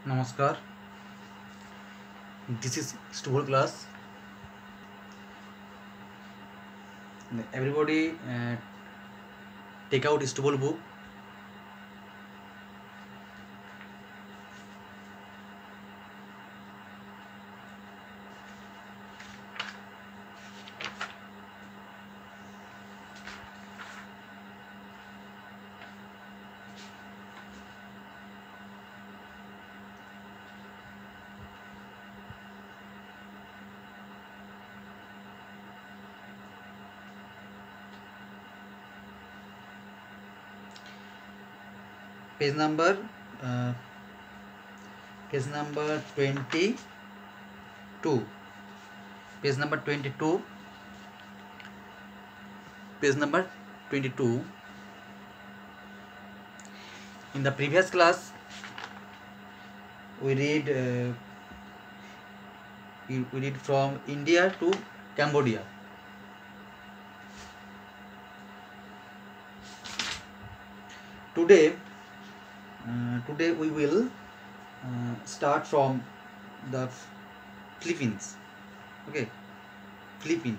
Namaskar. This is Stubble class. Everybody take out Stubble book. Page number uh, 22. Page number 22. Page number 22. In the previous class, we read from India to Cambodia. Today we will start from the Philippines. Okay, Philippines.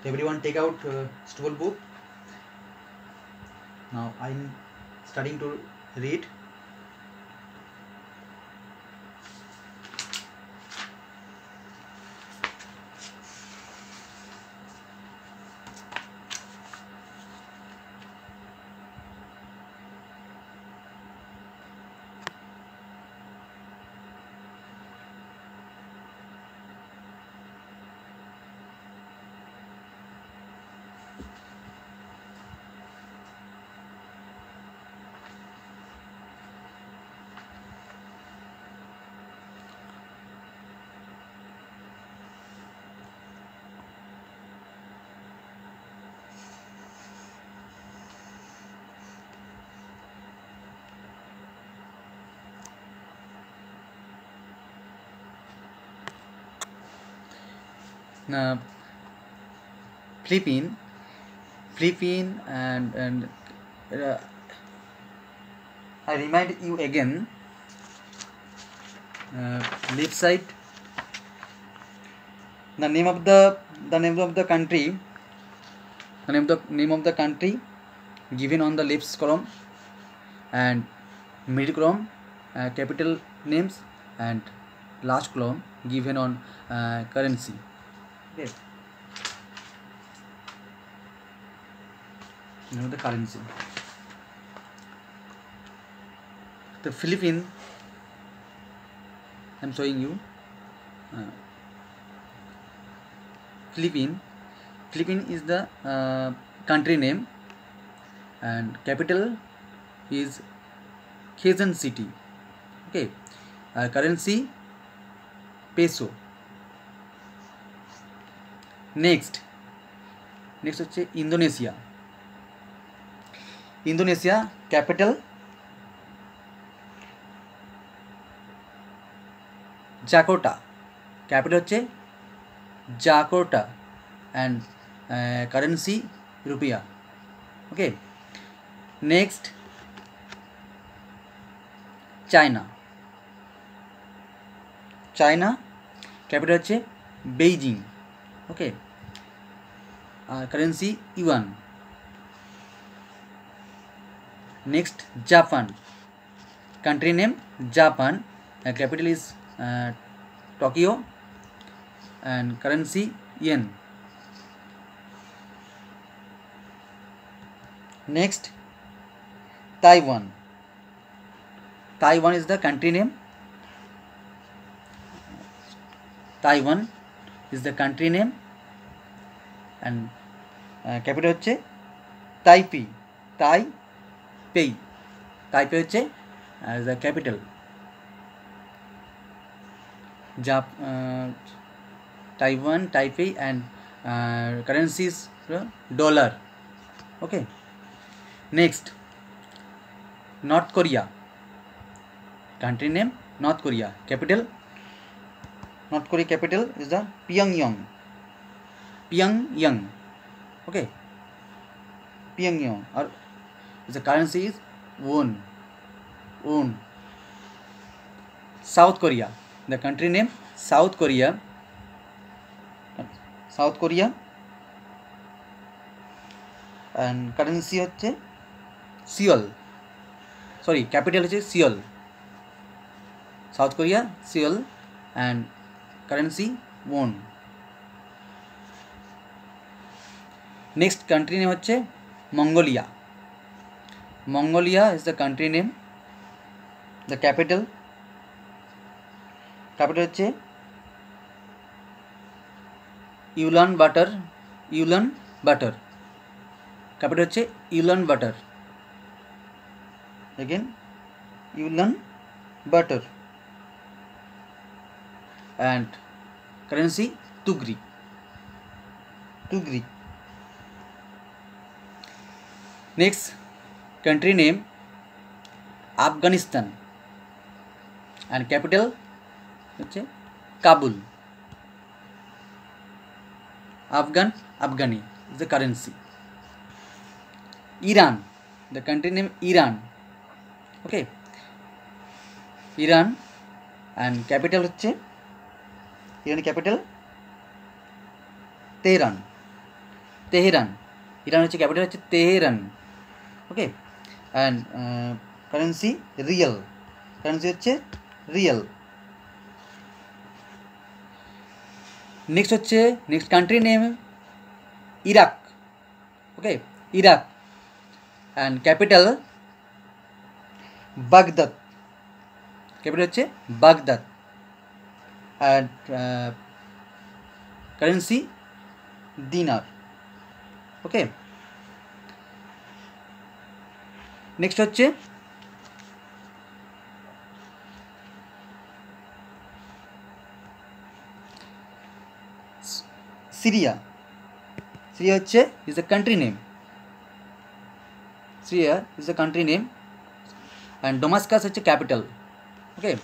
Everyone take out stool book. Now I'm starting to read. Now, Philippines, and I remind you again. Left side, the name of the country, name of the country given on the left column, and middle column capital names, and last column given on currency. Okay. Now the currency. The Philippines, I'm showing you. Philippines is the country name, and capital is Quezon City. Okay. Currency peso. Next হচ্ছে Indonesia capital Jakarta, হচ্ছে Jakarta, and currency rupiah. Okay, next China capital হচ্ছে Beijing. Okay, currency yuan. Next Japan, country name Japan, capital is Tokyo, and currency yen. Next Taiwan is the country name. Taiwan is the country name, and capital হচ্ছে Taipei. তাইপে হচ্ছে the capital. Taiwan, Taipei, and currencies dollar. Okay. Next North Korea, country name North Korea, capital is the Pyongyang. Okay, Pyongyang, or the currency is won. Won. South Korea, the country name South Korea. South Korea, and currency হচ্ছে Seoul. Sorry, capital হচ্ছে Seoul. South Korea, Seoul, and currency won. Next country name হচ্ছে Mongolia. Mongolia is the country name. The capital হচ্ছে Ulaanbaatar. Capital হচ্ছে Ulaanbaatar. Again Ulaanbaatar, and currency Tugri. Next country name Afghanistan, and capital হচ্ছে Kabul. Afghani is the currency. Iran, the country name Iran. Okay, Iran, and capital হচ্ছে Iran capital Tehran. Iran হচ্ছে capital হচ্ছে Tehran. Okay, and currency real. হচ্ছে real. Next country name Iraq. Okay, Iraq, and capital Baghdad. Capital হচ্ছে Baghdad, and currency dinar. Okay, next হচ্ছে Syria. হচ্ছে is the country name. Syria is the country name, and Damascus হচ্ছে capital. Okay,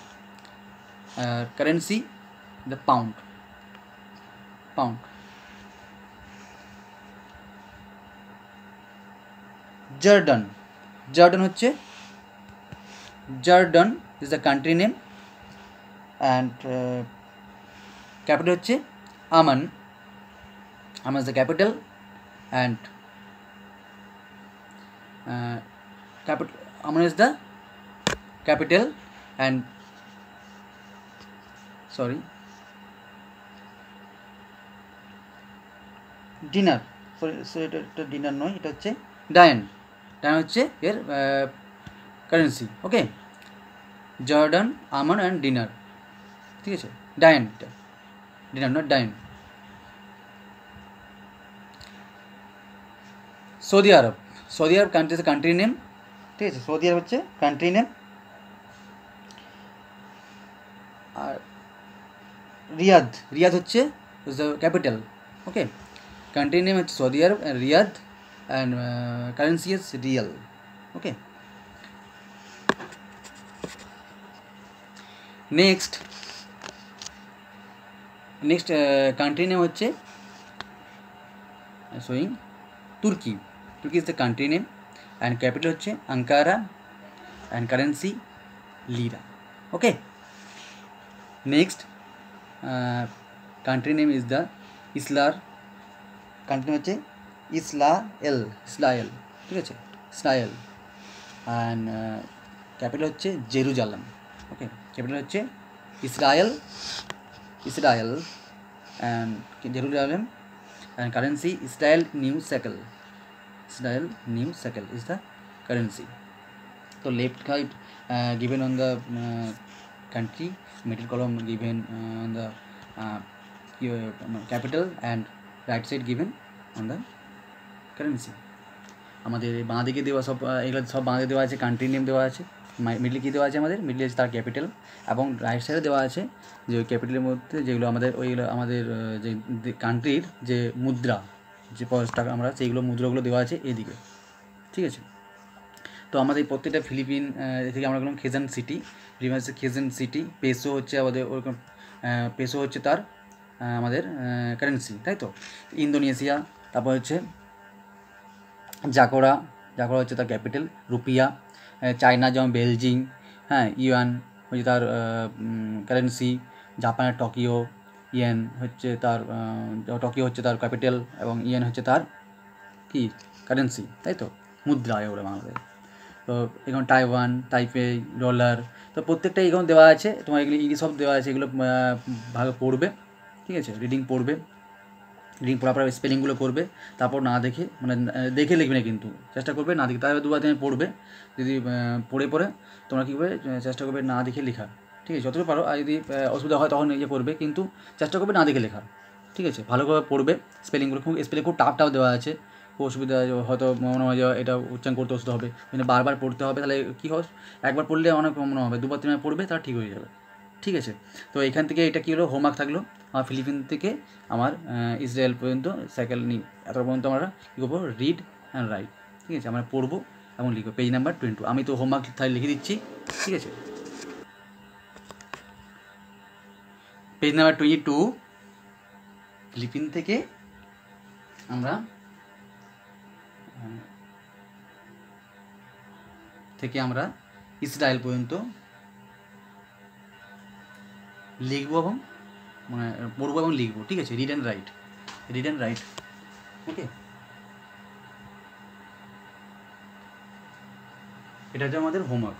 currency the pound. Jordan হচ্ছে Jordan is the country name, and capital হচ্ছে Amman. Amman is the capital, and Amman is the capital, and dinar. এটা dinar নয়, এটা হচ্ছে ডায়ান হচ্ছে এর currency. Okay, Jordan, Amman and dinar. ঠিক আছে, ডায়ান, ডিনার নট ডায়ান. সৌদি আরব কান্ট্রি হচ্ছে কান্ট্রি নেম. ঠিক আছে, সৌদি আরব হচ্ছে কান্ট্রি নেম. আর রিয়াদ হচ্ছে ক্যাপিটাল. ওকে, কান্ট্রি নেম হচ্ছে Saudi Arabia, Riyadh, and currency is real. Okay, next country name হচ্ছে showing Turkey is the country name, and capital হচ্ছে Ankara, and currency lira. Okay, next country name is the Israel. country হচ্ছে Israel. ঠিক আছে, Israel, and capital হচ্ছে Jerusalem. ওকে, capital হচ্ছে Israel, and Jerusalem, and currency Israel new সেকেল is the currency. So left side given on the country, middle column given on the capital, and right side given on the currency. আমাদের বাঁ দিকে দেওয়া এগুলো সব বাঁ দিকে দেওয়া আছে, কান্ট্রি নেম দেওয়া আছে. মিডলে কী দেওয়া আছে আমাদের? মিডলে আছে তার ক্যাপিটাল, এবং রাইট সাইডে দেওয়া আছে যে ওই ক্যাপিটালের মধ্যে যেগুলো ওইগুলো আমাদের যে কান্ট্রির যে মুদ্রা, যে টাকা আমরা সেইগুলো মুদ্রাগুলো দেওয়া আছে এদিকে. ঠিক আছে, তো আমাদের প্রত্যেকটা ফিলিপিন থেকে আমরা গেলাম খেজান সিটি. পেসো হচ্ছে আমাদের ওরকম, পেসো হচ্ছে তার আমাদের কারেন্সি, তাই তো. ইন্দোনেশিয়া, তারপর হচ্ছে জাকোরা, জাকোরা হচ্ছে তার ক্যাপিটাল। রুপিয়া, চায়না যেমন বেলজিং, হ্যাঁ, ইউয়ান হচ্ছে তার কারেন্সি। জাপানের টোকিও, ইয়েন হচ্ছে তার টোকিও হচ্ছে তার ক্যাপিটাল এবং ইয়েন হচ্ছে তার কি কারেন্সি, তাই তো, মুদ্রা এগুলো বাংলাতে। তো এখানে তাইওয়ান, তাইপে, ডলার, তো প্রত্যেকটা এখানে দেওয়া আছে, তোমার এগুলো ইংলিশ সব দেওয়া আছে, এগুলো ভালো পড়বে, ঠিক আছে, রিডিং পড়বে, রিডিং পড়ার পর স্পেলিংগুলো করবে, তারপর না দেখে মানে দেখে লিখবে না কিন্তু, চেষ্টা করবে না দেখে, তারপরে দুবার তুমি পড়বে, যদি পড়ে পড়ে তোমরা কী করবে চেষ্টা করবে না দেখে লেখা, ঠিক আছে, যতটুকু পারো। আর যদি অসুবিধা হয় তখন ইয়ে করবে, কিন্তু চেষ্টা করবে না দেখে লেখা, ঠিক আছে, ভালো করে পড়বে। স্পেলিংগুলো খুব স্পেলিং খুব টাফ টাফ দেওয়া আছে, খুব অসুবিধা হয়তো মনে হয় যে এটা উচ্চারণ করতে অসুবিধা হবে, মানে বারবার পড়তে হবে, তাহলে কী হয়, একবার পড়লে অনেক মনে হবে, দুবার তিনবার পড়বে তাহলে ঠিক হয়ে যাবে, ঠিক আছে। তো এখান থেকে এটা কী হলো, হোমওয়ার্ক থাকলো। আমার ফিলিপিন থেকে আমার ইসরায়েল পর্যন্ত সাইকেল নিই, এত পর্যন্ত আমরা কী করবো, রিড অ্যান্ড রাইট, ঠিক আছে, আমরা পড়বো এবং লিখবো। পেজ নাম্বার 22, আমি তো হোমওয়ার্ক তাহলে লিখে দিচ্ছি, ঠিক আছে। পেজ নাম্বার 22, ফিলিপিন থেকে আমরা ইসরায়েল পর্যন্ত লিখবো এবং মানে পড়বো এবং লিখবো, ঠিক আছে, read and write, read and write, okay. এটা হচ্ছে আমাদের হোমওয়ার্ক।